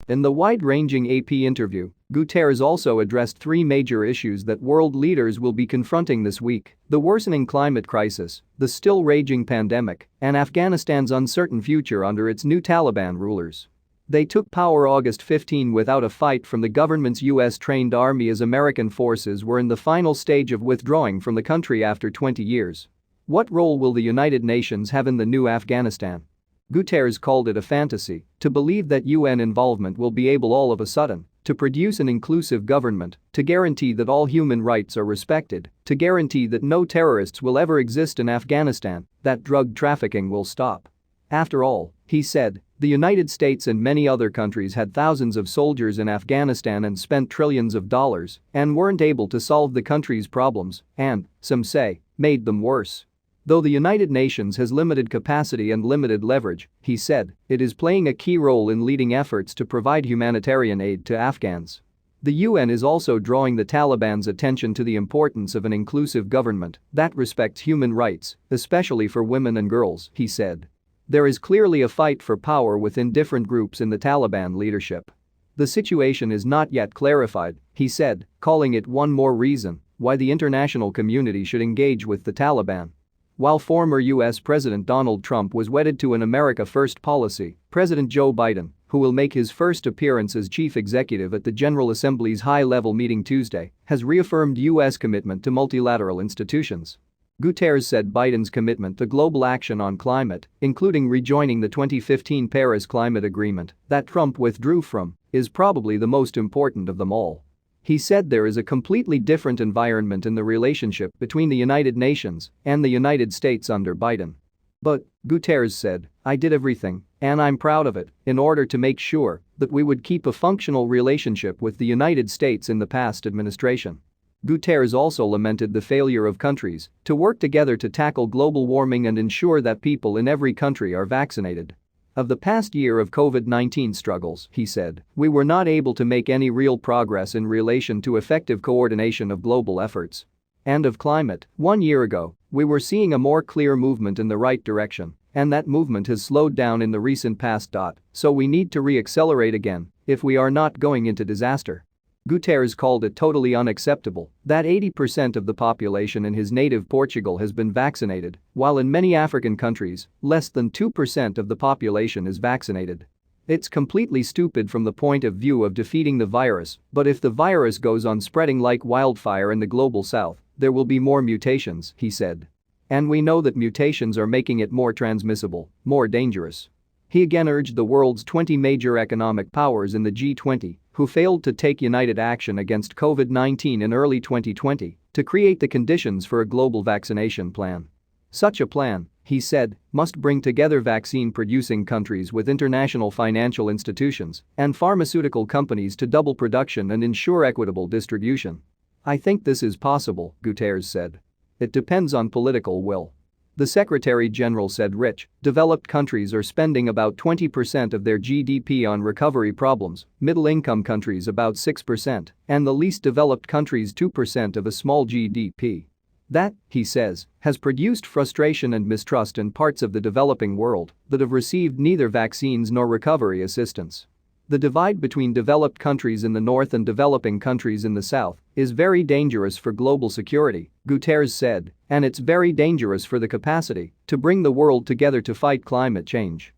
In the wide-ranging AP interview, Guterres also addressed three major issues that world leaders will be confronting this week: the worsening climate crisis, the still raging pandemic, and Afghanistan's uncertain future under its new Taliban rulers. They took power August 15 without a fight from the government's US-trained army as American forces were in the final stage of withdrawing from the country after 20 years. What role will the United Nations have in the new Afghanistan? Guterres called it a fantasy to believe that UN involvement will be able all of a sudden to produce an inclusive government, to guarantee that all human rights are respected, to guarantee that no terrorists will ever exist in Afghanistan, that drug trafficking will stop. After all, he said, the United States and many other countries had thousands of soldiers in Afghanistan and spent trillions of dollars and weren't able to solve the country's problems and, some say, made them worse. Though the United Nations has limited capacity and limited leverage, he said, it is playing a key role in leading efforts to provide humanitarian aid to Afghans. The UN is also drawing the Taliban's attention to the importance of an inclusive government that respects human rights, especially for women and girls, he said. There is clearly a fight for power within different groups in the Taliban leadership. The situation is not yet clarified, he said, calling it one more reason why the international community should engage with the Taliban. While former US President Donald Trump was wedded to an America First policy, President Joe Biden, who will make his first appearance as chief executive at the General Assembly's high-level meeting Tuesday, has reaffirmed US commitment to multilateral institutions. Guterres said Biden's commitment to global action on climate, including rejoining the 2015 Paris Climate Agreement that Trump withdrew from, is probably the most important of them all. He said there is a completely different environment in the relationship between the United Nations and the United States under Biden. But, Guterres said, I did everything, and I'm proud of it, in order to make sure that we would keep a functional relationship with the United States in the past administration. Guterres also lamented the failure of countries to work together to tackle global warming and ensure that people in every country are vaccinated. Of the past year of COVID-19 struggles, he said, we were not able to make any real progress in relation to effective coordination of global efforts. And of climate, 1 year ago, we were seeing a more clear movement in the right direction, and that movement has slowed down in the recent past. So we need to re-accelerate again if we are not going into disaster. Guterres called it totally unacceptable that 80% of the population in his native Portugal has been vaccinated, while in many African countries, less than 2% of the population is vaccinated. It's completely stupid from the point of view of defeating the virus, but if the virus goes on spreading like wildfire in the global south, there will be more mutations, he said. And we know that mutations are making it more transmissible, more dangerous. He again urged the world's 20 major economic powers in the G20, who failed to take united action against COVID-19 in early 2020, to create the conditions for a global vaccination plan. Such a plan, he said, must bring together vaccine-producing countries with international financial institutions and pharmaceutical companies to double production and ensure equitable distribution. I think this is possible, Guterres said. It depends on political will. The Secretary General said rich, developed countries are spending about 20% of their GDP on recovery problems, middle-income countries about 6%, and the least developed countries 2% of a small GDP. That, he says, has produced frustration and mistrust in parts of the developing world that have received neither vaccines nor recovery assistance. The divide between developed countries in the north and developing countries in the south is very dangerous for global security, Guterres said, and it's very dangerous for the capacity to bring the world together to fight climate change.